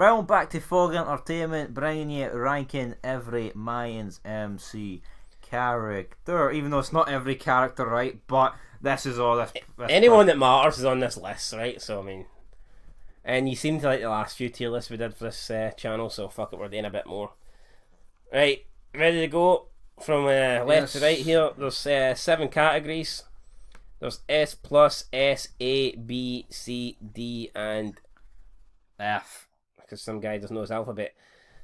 Welcome back to Fog Entertainment, bringing you ranking every Mayans MC character. Even though it's not every character, right? But this is all this. Anyone that matters is on this list, right? So I mean, and you seem to like the last few tier lists we did for this channel, so fuck it, we're doing a bit more. Right, ready to go from left to right here. There's 7 categories. There's S plus, S, A, B, C, D, and F. Because some guy doesn't know his alphabet.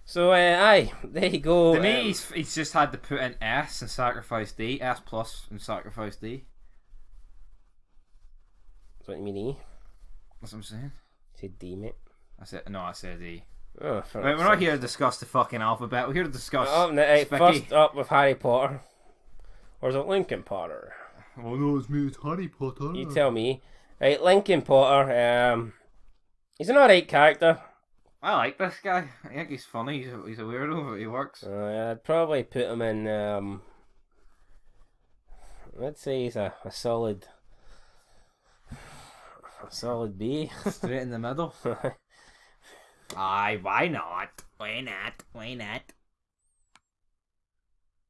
So, aye, there you go. To me, he's just had to put in S and sacrifice D. S plus and sacrifice D. That's what you mean, E? That's what I'm saying. You said D, mate. I said E. Oh, we're not here to discuss the fucking alphabet. We're here to discuss. Right, first up with Harry Potter. Or is it Lincoln Potter? Oh no, it's me, it's Harry Potter. You tell me. Right, Lincoln Potter. He's an alright character. I like this guy. I think he's funny. He's a weirdo, but he works. I'd probably put him in. Let's say he's a solid B. Straight in the middle. Aye, why not? Why not? Why not?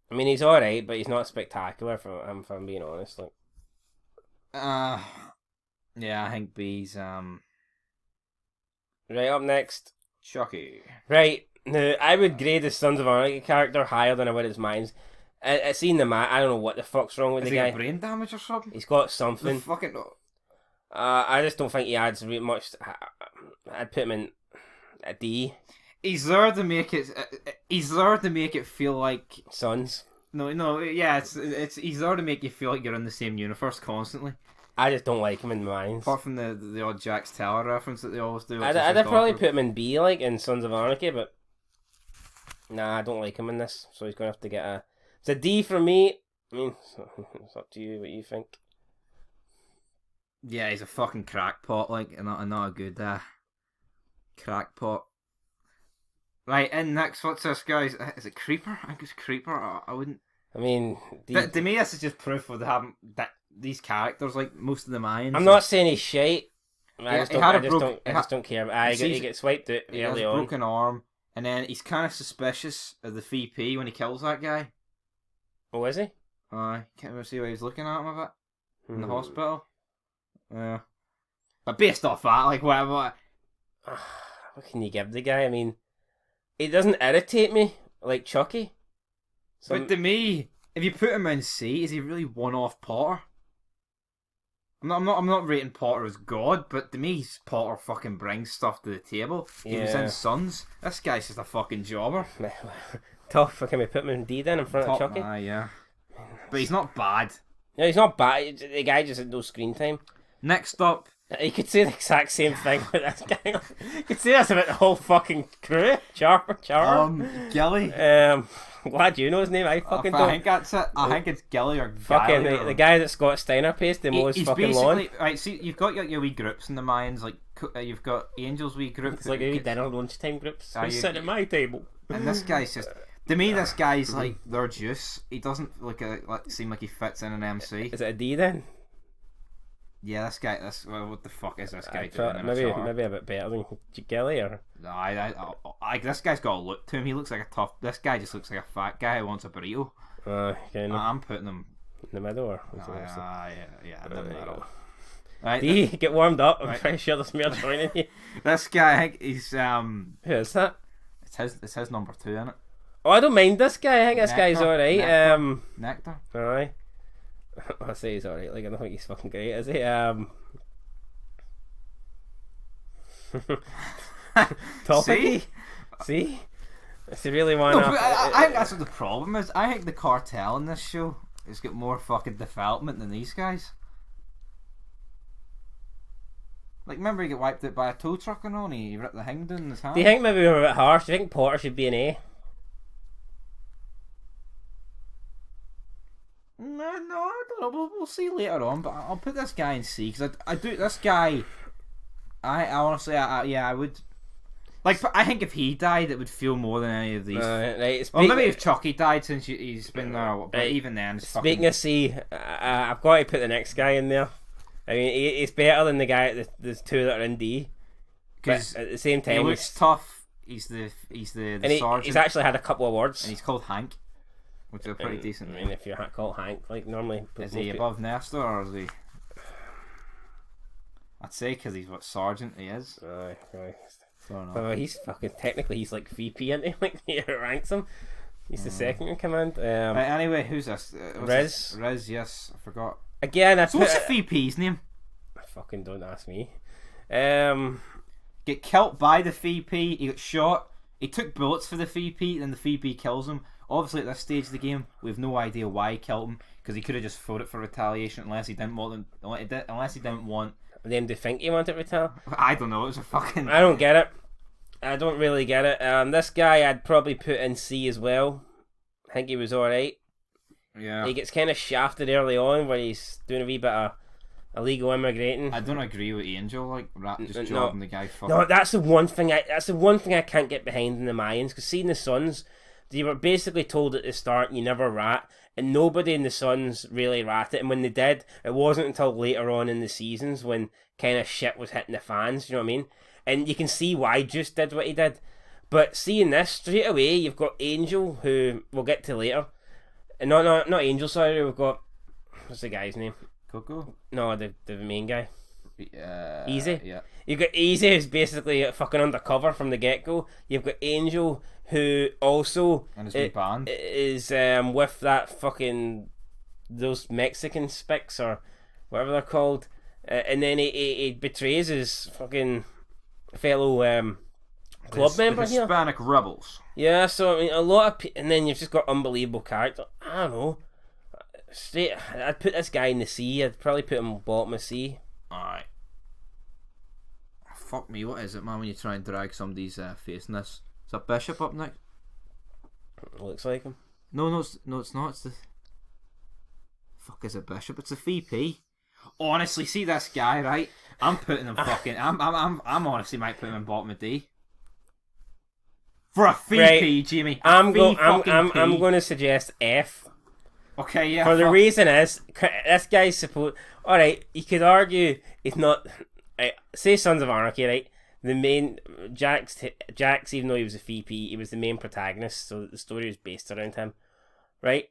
I mean, he's alright, but he's not spectacular if I'm being honest. Like, yeah, I think B's right, up next, Chucky. Right, now I would grade his Sons of Anarchy character higher than I would his Mayans. I seen the man. I don't know what the fuck's wrong with the guy. Has he got brain damage or something? He's got something. The fucking. I just don't think he adds really much. I'd put him in a D. He's there to make it. He's there to make it feel like Sons. No, yeah. It's. He's there to make you feel like you're in the same universe constantly. I just don't like him in Mayans. Apart from the odd Jax Teller reference that they always do. I'd probably put him in B, like in Sons of Anarchy, but nah, I don't like him in this, so he's gonna have to get a. It's a D for me. I mean, it's up to you what you think. Yeah, he's a fucking crackpot, like, and not a good crackpot. Right, and next, what's this, guys? Is it Creeper? I think it's Creeper. I wouldn't. I mean, to me, this is just proof of these characters, like most of the Mayans. I'm not saying he's shite. I just don't care. He gets wiped out early on. He has a broken arm, and then he's kind of suspicious of the VP when he kills that guy. Oh, is he? Can't remember see why he was looking at him a bit in the hospital. Yeah, but based off that, like whatever. What can you give the guy? I mean, it doesn't irritate me like Chucky. But to me, if you put him in C, is he really one-off Potter? I'm not rating Potter as God, but to me, Potter fucking brings stuff to the table. He was in Sons. This guy's just a fucking jobber. Tough. Can we put him in D then in front of Chucky? Yeah. But he's not bad. No, he's not bad. The guy just had no screen time. Next up, you could say the exact same thing with this guy. You could say that's about the whole fucking crew. Charper. Gilly. I'm glad you know his name. I fucking don't. I think that's it. I think it's Gilly or fucking the guy that Scott Steiner pays to mow his fucking lawn. Right, see, you've got your wee groups in the Mayans, like you've got Angel's wee group. It's like a wee dinner lunchtime groups. He's sitting at my table. And this guy's just. To me, this guy's like their juice. He doesn't seem like he fits in an MC. Is it a D then? Yeah, this guy. What the fuck is this guy doing? Maybe a bit better than Gilly or. No, this guy's got a look to him. He looks like a tough. This guy just looks like a fat guy who wants a burrito. I'm putting him in the middle or. Yeah, in the middle. Right, D, get warmed up. I'm pretty sure there's more joining you. This guy, I think he's Who is that? It's his number 2 in it. Oh, I don't mind this guy. I think this guy's alright. Nectar. Alright. I say he's alright. Like I don't think he's fucking great, is he? Topic. See? If you really want to. I think that's what the problem is. I think the cartel in this show has got more fucking development than these guys. Like, remember he got wiped out by a tow truck and all, and he ripped the thing down in his hand? Do you think maybe we were a bit harsh? Do you think Potter should be an A? No, I don't know. We'll see later on, but I'll put this guy in C because I do. This guy, I honestly, I would. Like, I think if he died, it would feel more than any of these. Right, or maybe if Chucky died since he's been there. But even then, speaking of C, I've got to put the next guy in there. I mean, he's better than the guy. There's 2 that are in D. Because at the same time, he looks tough. he's the and sergeant. he's actually had a couple of awards. And he's called Hank, which is a pretty decent name. I mean, if you're called Hank, like normally, is he above Nestor or is he? I'd say because he's what sergeant he is. Right. So he's fucking technically he's like VP, isn't he? Like he ranks him. He's the second in command. Anyway, who's this? Rez. Rez, yes, I forgot. Again, So what's the VP's name? Fucking don't ask me. Get killed by the VP. He got shot. He took bullets for the VP, then the VP kills him. Obviously, at this stage of the game, we have no idea why he killed him because he could have just voted for retaliation unless he didn't want them. Unless he didn't want them to think he wanted retaliation. I don't know. It was a fucking. I don't get it. I don't really get it. This guy I'd probably put in C as well. I think he was alright. Yeah. He gets kind of shafted early on where he's doing a wee bit of illegal immigrating. I don't agree with Angel, like just jobbing the guy. Fucking... No, that's the one thing I can't get behind in the Mayans. Because seeing the Suns, they were basically told at the start you never rat, and nobody in the Suns really ratted. And when they did, it wasn't until later on in the seasons when kind of shit was hitting the fans. You know what I mean? And you can see why Juice did what he did. But seeing this straight away, you've got Angel, who we'll get to later. And not Angel, sorry. We've got what's the guy's name? Coco? No, the main guy. Easy. Yeah. You've got Easy, who's basically fucking undercover from the get go. You've got Angel, who also is with that fucking those Mexican spics or whatever they're called, and then he betrays his fucking fellow club member the here. Hispanic rebels. Yeah, so I mean, a lot of and then you've just got unbelievable character. I don't know. Straight, I'd put this guy in the C. I'd probably put him bottom of C. Alright. Fuck me, what is it, man, when you try and drag somebody's face in this? Is that Bishop up next? Looks like him. No, it's not. It's the... Fuck, is it Bishop? It's the VP. Honestly, see this guy, right? I'm putting him fucking... I'm honestly might put him in bottom of D. For a VP, right. Jimmy. I'm going to suggest F. Okay, yeah. For the reason is, this guy's supposed... Alright, you could argue he's not... Right, say Sons of Anarchy, right? The main... Jax, even though he was a VP, he was the main protagonist, so the story was based around him. Right?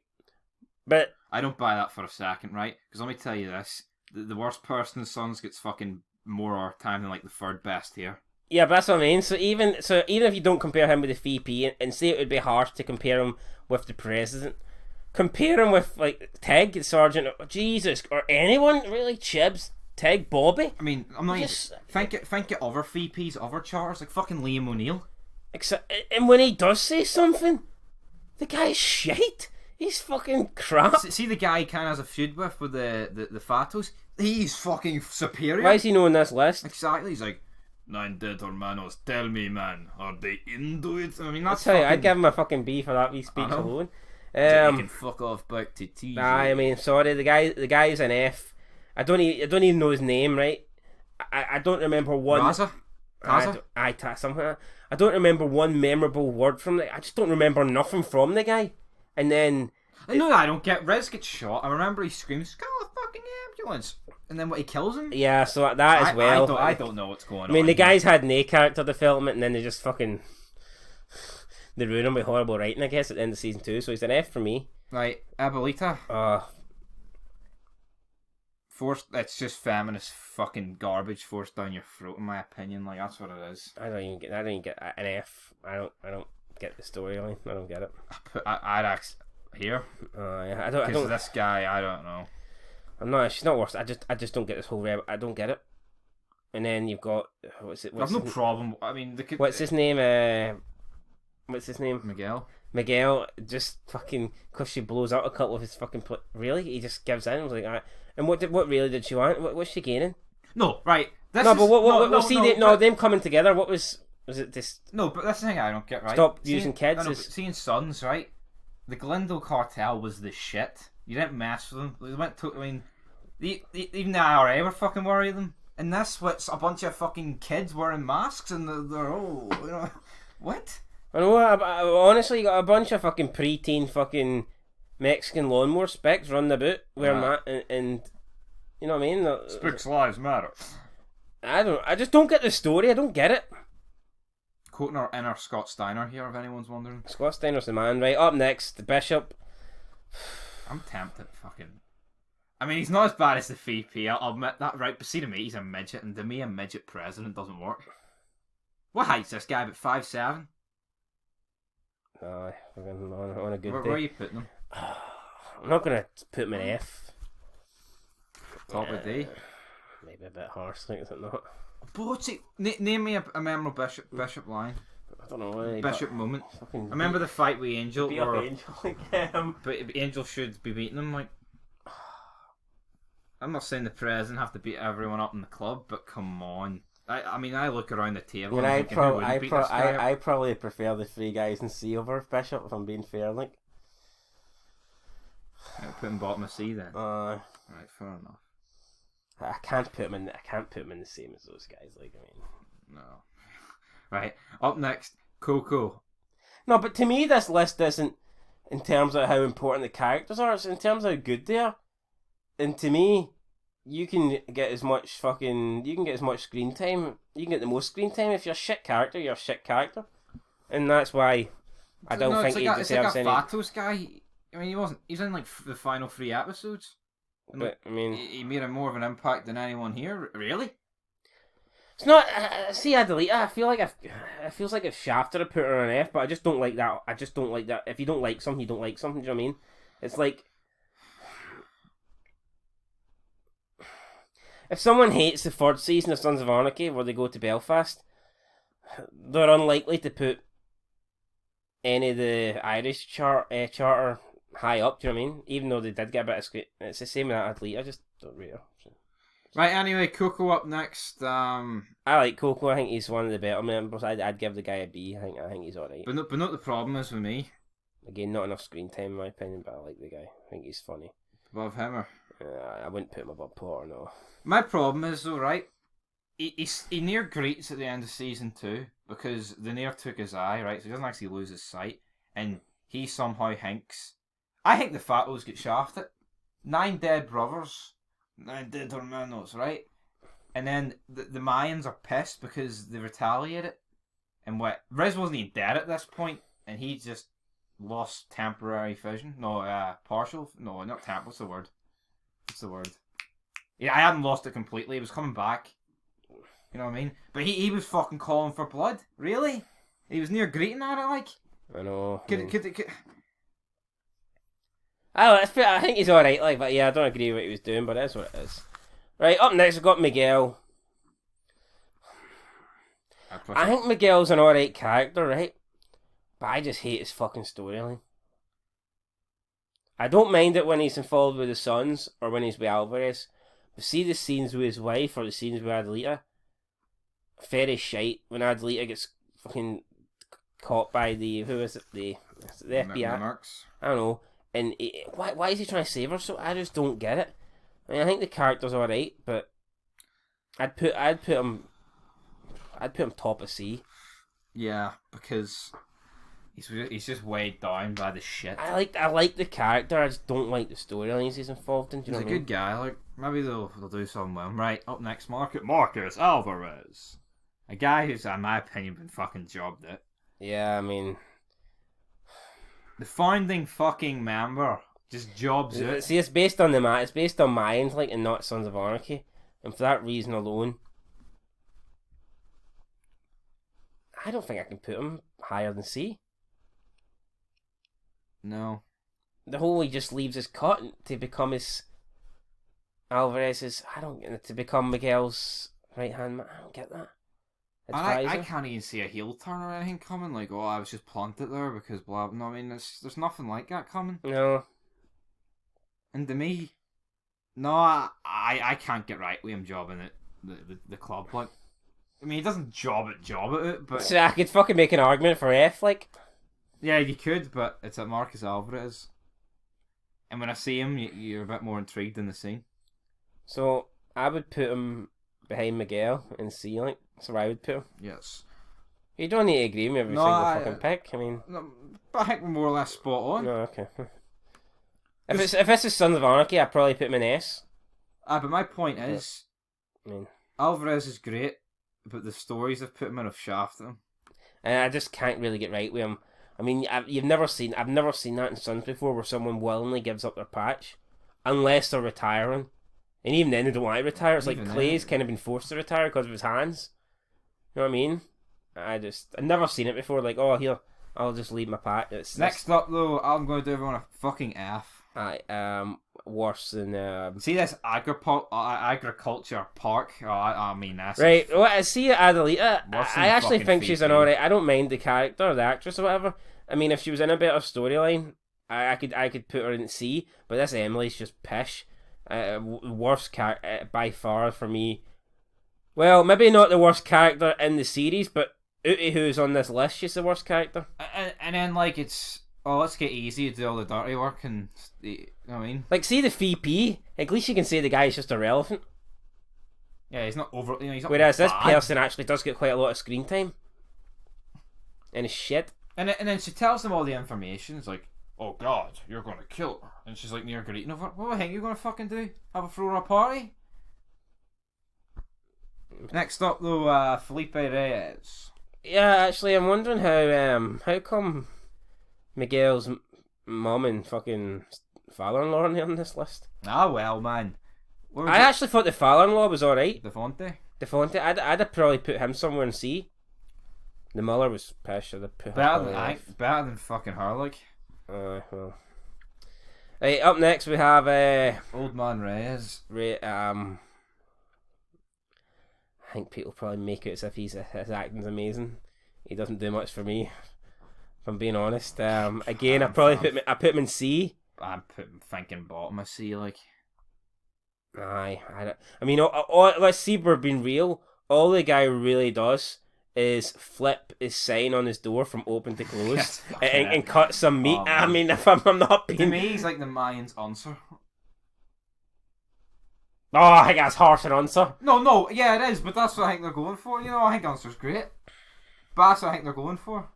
But... I don't buy that for a second, right? Because let me tell you this. The worst person in Sons gets fucking more time than like the third best here. Yeah, but that's what I mean. So even if you don't compare him with the VP and say it would be harsh to compare him with the president, compare him with like Tig, Sergeant, Jesus, or anyone really, Chibs, Tig, Bobby. I mean, I'm not just think it other VPs, other charters like fucking Liam O'Neill. Except, and when he does say something, the guy's shite. He's fucking crap. See the guy he kind of has a feud with the Fatos? He's fucking superior. Why is he knowing this list? Exactly. He's like, 9 dead hermanos, tell me, man, are they into it? I mean, I'll tell you, I'd give him a fucking B for that wee speech alone. You can fuck off back to T. Nah, I mean, sorry, the guy's an F. I don't even know his name, right? I don't remember one. Taza? Something like that. I don't remember one memorable word from the. I just don't remember nothing from the guy. And then I don't get. Rez gets shot. I remember he screams, "Call a fucking ambulance!" And then what? He kills him. Yeah, so that as well. I don't know what's going on. I mean, the guy's had no character development, and then they just fucking they ruin him with horrible writing, I guess, at the end of season 2. So he's an F for me. Right, Abuelita. Forced. It's just feminist fucking garbage forced down your throat, in my opinion. Like that's what it is. I don't even get an F. I don't get the storyline. I don't get it. I'd ask here. Yeah, I don't. This guy, I don't know. I'm not. She's not worse. I just don't get this whole. I don't get it. And then you've got what's it? I've no problem. I mean, what's his name? What's his name? Mcgill. Just fucking because she blows out a couple of his fucking. Really, he just gives in. I was like, all right. And what really did she want? What's she gaining? No, right. Them coming together. What was it? This. No, but that's the thing I don't get. Right. Stop using kids. Seeing Sons, right? The Glendale cartel was the shit. You didn't mess with them. They went to. I mean, even the IRA were fucking worried them. And this, what's a bunch of fucking kids wearing masks and they're all, you know, what? I know. I honestly got a bunch of fucking preteen fucking Mexican lawnmower specs running about wearing that, and you know what I mean. Specs lives matter. I just don't get the story. I don't get it. quoting our inner Scott Steiner here, if anyone's wondering. Scott Steiner's the man. Right, up next, the Bishop. I'm tempted, fucking... I mean, he's not as bad as the Felipe, I'll admit that, right? But see, to me, he's a midget, and to me, a midget president doesn't work. What height's this guy? About 5'7"? Aye, on a good day. Where are you putting him? I'm not going to put him in F. Top of D? Maybe a bit harsh, like, is it not? But what's it? Name me a memorable Bishop line. I don't know. Bishop moment. I remember the fight with Angel. Beat up Angel, like, but Angel should be beating him, like... I'm not saying the president have to beat everyone up in the club, but come on. I mean, I look around the table and thinking, who wouldn't beat this guy up? I probably prefer the three guys in C over Bishop, if I'm being fair, like. I'll put him bottom of C then. Right, fair enough. I can't put him in the same as those guys, like, I mean. No. Right, up next, Coco. No, but to me, this list isn't in terms of how important the characters are, it's in terms of how good they are. And to me, you can get as much screen time. You can get the most screen time. If you're a shit character, you're a shit character. And that's why I don't think he deserves any... It's like a Fatos guy. I mean, he wasn't... He's in, like, the final 3 episodes. And, but, I mean... He made a more of an impact than anyone here. Really? It's not... see, Adelita, I feel like it feels like if Shafter had put her on an F, but I just don't like that. I just don't like that. If you don't like something, you don't like something. Do you know what I mean? It's like... If someone hates the 3rd season of Sons of Anarchy, where they go to Belfast, they're unlikely to put any of the Irish charter high up, do you know what I mean? Even though they did get a bit of screen. It's the same with that Atleta, I just don't rate her. Right, anyway, Coco up next. I like Coco, I think he's one of the better members. I'd give the guy a B, I think he's alright. But not the problem is with me. Again, not enough screen time in my opinion, but I like the guy. I think he's funny. Above him or? I wouldn't put him above Potter, no. My problem is though, right? He near greets at the end of season 2 because the near took his eye, right? So he doesn't actually lose his sight, and he somehow hinks. I think the Fatos get shafted. 9 dead brothers, 9 dead hermanos, right? And then the Mayans are pissed because they retaliated, and what? Riz wasn't even dead at this point, and he just lost temporary vision. No, partial. No, not temporary. What's the word? What's the word? Yeah, I hadn't lost it completely. It was coming back. You know what I mean? But he was fucking calling for blood. Really? He was near greeting at it, like. I know. Could... I think he's alright, like, but yeah, I don't agree with what he was doing, but that's what it is. Right, up next we've got Mcgill. I think Miguel's an alright character, right? But I just hate his fucking storyline. I don't mind it when he's involved with the sons or when he's with Alvarez. But see the scenes with his wife or the scenes with Adelita, very shite when Adelita gets fucking caught by the FBI. I don't know. And why is he trying to save her? So I just don't get it. I mean, I think the character's alright, but I'd put him top of C. Yeah, because he's just weighed down by the shit. I like the character. I just don't like the storylines he's involved in. He's a good guy. Like maybe they'll do something with him. Right, up next, Marcus Alvarez, a guy who's, in my opinion, been fucking jobbed it. Yeah, I mean, the founding fucking member just jobs it. See, it's based on Mayans, like, and not Sons of Anarchy, and for that reason alone, I don't think I can put him higher than C. No. The whole he just leaves his cut to become his Alvarez's. To become Miguel's right hand man. I don't get that. I can't even see a heel turn or anything coming. Like, oh, I was just planted there because blah. No, I mean, there's nothing like that coming. No. And to me, no, I can't get right with him jobbing at the club. Like, I mean, he doesn't job at it, but so I could fucking make an argument for F, like. Yeah, you could, but it's at Marcus Alvarez. And when I see him, you're a bit more intrigued in the scene. So, I would put him behind Mcgill in C, like. That's where I would put him. Yes. You don't need to agree with every single fucking pick, I mean. No, but I think we're more or less spot on. No, okay. If this is Sons of Anarchy, I'd probably put him in S. But my point is, I mean, Alvarez is great, but the stories they've put him in have shafted him. and I just can't really get right with him. I mean, I've never seen that in Sons before, where someone willingly gives up their patch, unless they're retiring, and even then they don't want to retire. It's like Clay's kind of been forced to retire because of his hands. You know what I mean? I've never seen it before. Like, oh, here, I'll just leave my patch. Next up, though, I'm going to do everyone a fucking F. Worse than see this agriculture park. Oh, I mean that's right. Well, I see Adelita. I actually think she's an alright. I don't mind the character, the actress, or whatever. I mean, if she was in a better storyline, I could put her in C. But this Emily's just pish. Worst character by far for me. Well, maybe not the worst character in the series, but Uti, who's on this list, she's the worst character. And then like it's. Oh, let's get easy to do all the dirty work and you know what I mean? Like, see the VP, at least you can say the guy's just irrelevant. Yeah, he's not over. You know, he's not. Whereas bad. this person actually does get quite a lot of screen time. And it's shit. And then she tells them all the information. It's like, oh God, you're gonna kill her. And she's like near greeting over. What the heck are you gonna fucking do? Have a throw her a party? Next up though, Felipe Reyes. Yeah, actually, I'm wondering how come Miguel's mum and fucking father-in-law are on this list. Ah, well, man. I actually thought the father-in-law was alright. Defonte? I'd have probably put him somewhere in C. The Muller was pish. I'd have put better than fucking her, like. Well. Right, up next we have Old Man Reyes. I think people probably make it as if his acting's amazing. He doesn't do much for me. If I'm being honest, again, I put him in C. I'm thinking bottom of C, like. I mean, let's see, we're being real. All the guy really does is flip his sign on his door from open to close and cut some meat. I mean, if I'm not being. To me, he's like the Mayans answer. Oh, I think that's harsh an answer. No, yeah, it is, but that's what I think they're going for. You know, I think answer's great, but that's what I think they're going for.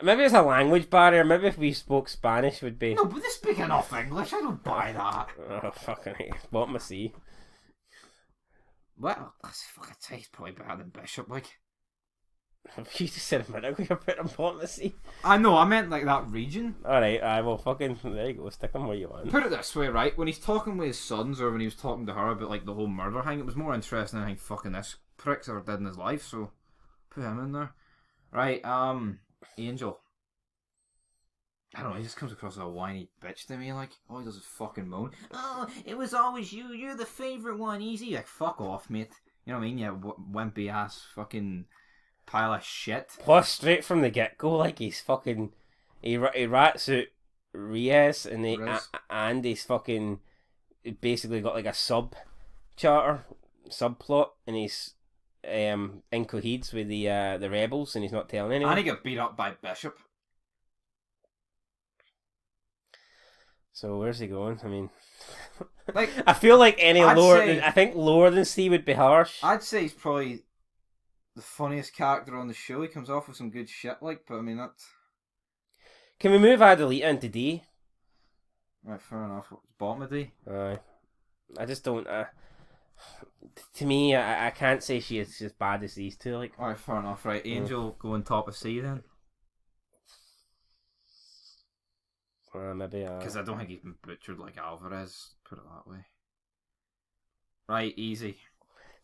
Maybe it's a language barrier. Maybe if we spoke Spanish, would be. No, but they speak enough English. I don't buy that. Oh, fucking hell. Bottom of C. Well, that's fucking taste probably better than Bishop, like. You just said a minute ago you're putting bottom of C. I know, I meant like that region. Alright, well, fucking, there you go. Stick him where you want. Put it this way, right? When he's talking with his sons, or when he was talking to her about like the whole murder thing, it was more interesting than I think fucking this prick's ever did in his life, so put him in there. Right, Angel. I don't know, he just comes across as a whiny bitch to me, like, all he does is fucking moan. Oh, it was always you, you're the favourite one, easy. Like, fuck off, mate. You know what I mean? Yeah, wimpy ass fucking pile of shit. Plus, straight from the get-go, like, he's fucking, he rats out Reyes, and he's fucking basically got like a subplot, and he's in cahoots with the rebels, and he's not telling anyone. And he got beat up by Bishop. So where's he going? I mean, like, I feel like I think lower than C would be harsh. I'd say he's probably the funniest character on the show. He comes off with some good shit, like, but I mean that's. Can we move Adelita into D? Right, fair enough. Bottom of D. I just don't. To me, I can't say she is as bad as these two. Like, alright, fair enough. Right, Angel going top of C then. Maybe because I don't think he's been butchered like Alvarez. Put it that way. Right, easy.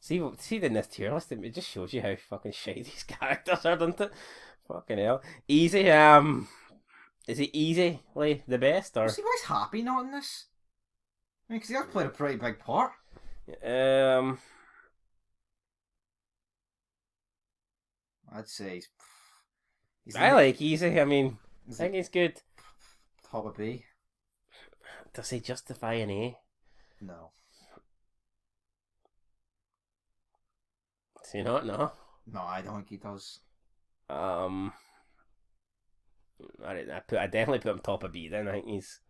See in this tier list, it just shows you how fucking shitty these characters are, doesn't it? Fucking hell. Easy. Is it easily the best or? See why he's happy not in this? I mean, because he has played a pretty big part. I'd say I like Easy. I mean, I think he's good. Top of B. Does he justify an A? No. Does he not? No. No, I don't think he does. I definitely put him top of B. Then I think he's.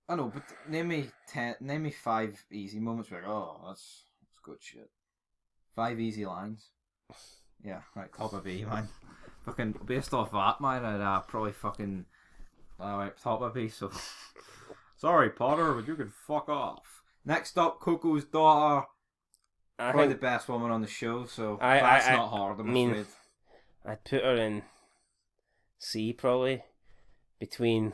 I know, but name me 5 easy moments where oh that's good shit. 5 easy lines. Yeah, right, top of B, man. Fucking based off that, man, I'd probably fucking. Alright, top of B, so. Sorry, Potter, but you can fuck off. Next up, Coco's daughter, Probably the best woman on the show, so that's not hard, I'm afraid. I'd put her in C, probably. Between...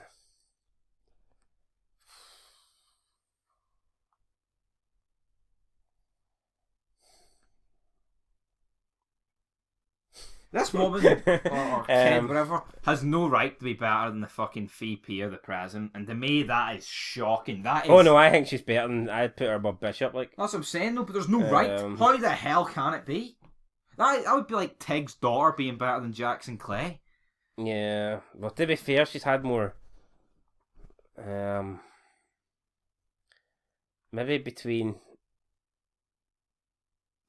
This woman, or kid, whatever, has no right to be better than the fucking VP or the president, and to me that is shocking. That is... Oh no, I think she's better than... I'd put her above Bishop, like. That's what I'm saying, though, but there's no right. How the hell can it be? That would be like Tig's daughter being better than Jackson Clay. Yeah, well, to be fair, she's had more... maybe between...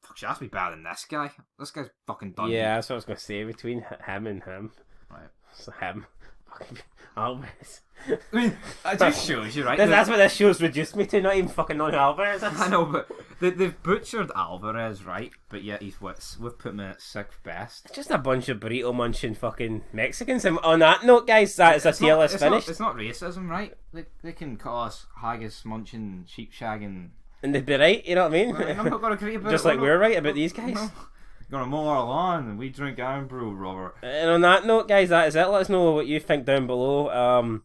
Fuck, she has to be better than this guy. This guy's fucking done. Yeah, that's what I was going to say. Between him and him. Right. So him. Fucking Alvarez. I mean, it just shows you, right? That's what this show's reduced me to, not even fucking knowing who Alvarez is. I know, but they've butchered Alvarez, right? But yet we've put him at 6th best. Just a bunch of burrito munching fucking Mexicans. And on that note, guys, that is a tier list finished. It's not racism, right? They can call us haggis munching, sheep shagging. And they'd be right, you know what I mean? I'm not going to agree about just it. like we're right about these guys. No. Gonna mow our lawn and we drink iron brew, Robert. And on that note, guys, that is it. Let us know what you think down below.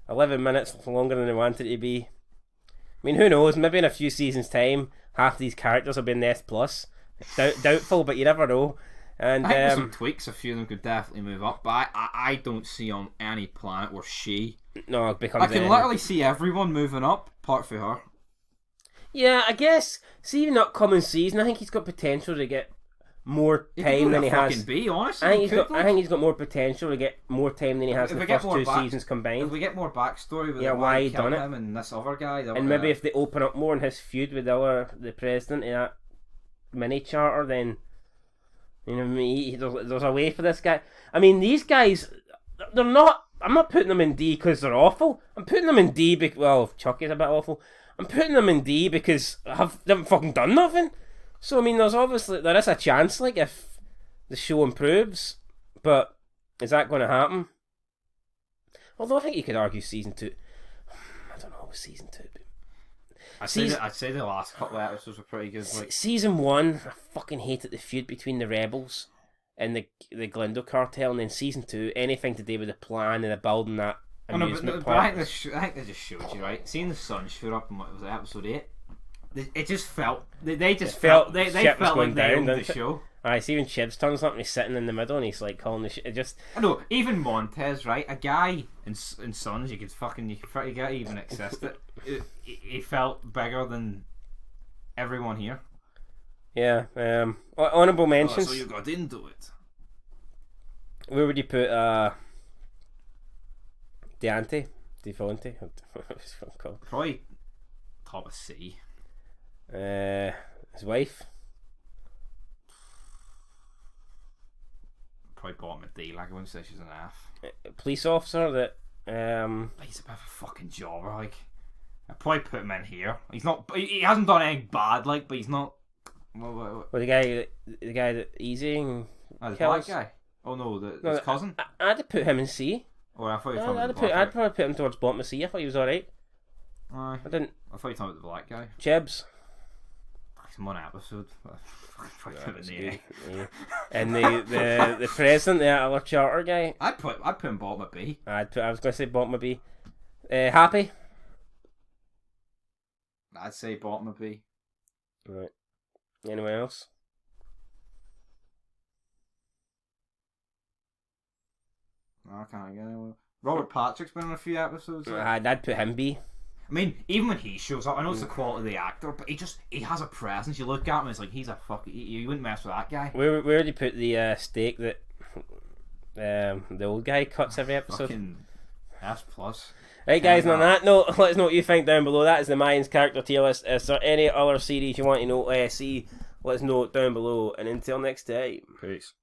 11 minutes longer than they wanted it to be. I mean, who knows? Maybe in a few seasons' time, half these characters will be in S+. Doubtful, but you never know. And I think with some tweaks, a few of them could definitely move up. But I don't see on any planet where No, it becomes... I can literally see everyone moving up, apart from her. Yeah, I guess. See, even upcoming season, I think he's got potential to get more time than he has. Honestly, I think he's got more potential to get more time than he has in the first two seasons combined. If we get more backstory with why he done it, him and this other guy, and maybe if they open up more in his feud with the president in that mini charter, then you know there's a way for this guy. I mean, these guys, they're not. I'm not putting them in D because they're awful. I'm putting them in D because, well, Chucky's a bit awful. I'm putting them in D because they haven't fucking done nothing. So, I mean, there is a chance, like, if the show improves. But is that going to happen? Although I think you could argue season 2. I don't know with season 2. I'd say the last couple of episodes were pretty good. Like... Season 1, I fucking hated the feud between the rebels and the Glendo cartel. And then season 2, anything to do with the plan and the building that amusement but park. I think they just showed you, right? Seeing the sun shoot up in what was it, episode 8, it just felt they felt like they owned the show. I see when Chibs turns up and he's sitting in the middle and he's like calling the shit. It just... I know, even Montez, right? A guy in Sons, you could forget even exist it. He felt bigger than everyone here. Yeah. Honourable mentions. So you got into it. Where would you put Defonte? Probably top of C. His wife. Probably bottom of D. Like I wouldn't say she's an F. Police officer that. He's a bit of a fucking jobber. Like I'd probably put him in here. He's not. He hasn't done anything bad. Like, but he's not. Well, the guy that Easy. The black guy. Oh no, his cousin. I'd put him in C. Oh, I thought you were I'd probably put him towards bottom of C. I thought he was alright. I didn't. I thought you were talking about the black guy. Chibs. He's in one episode. Yeah. And the president, the other charter guy. I'd put him bottom of B. I was going to say bottom of B. Happy. I'd say bottom of B. Right. Anyone else? I can't get anyone. Robert Patrick's been in a few episodes. I'd put him B. I mean, even when he shows up, I know it's the quality of the actor, but he has a presence. You look at him, it's like he's a fucking. You wouldn't mess with that guy. Where would you put the steak that the old guy cuts every episode? Fucking S+. Right, guys, and on that note, let us know what you think down below. That is the Mayans character tier list. Is there any other series you want to know? See, let us know down below. And until next time. Peace.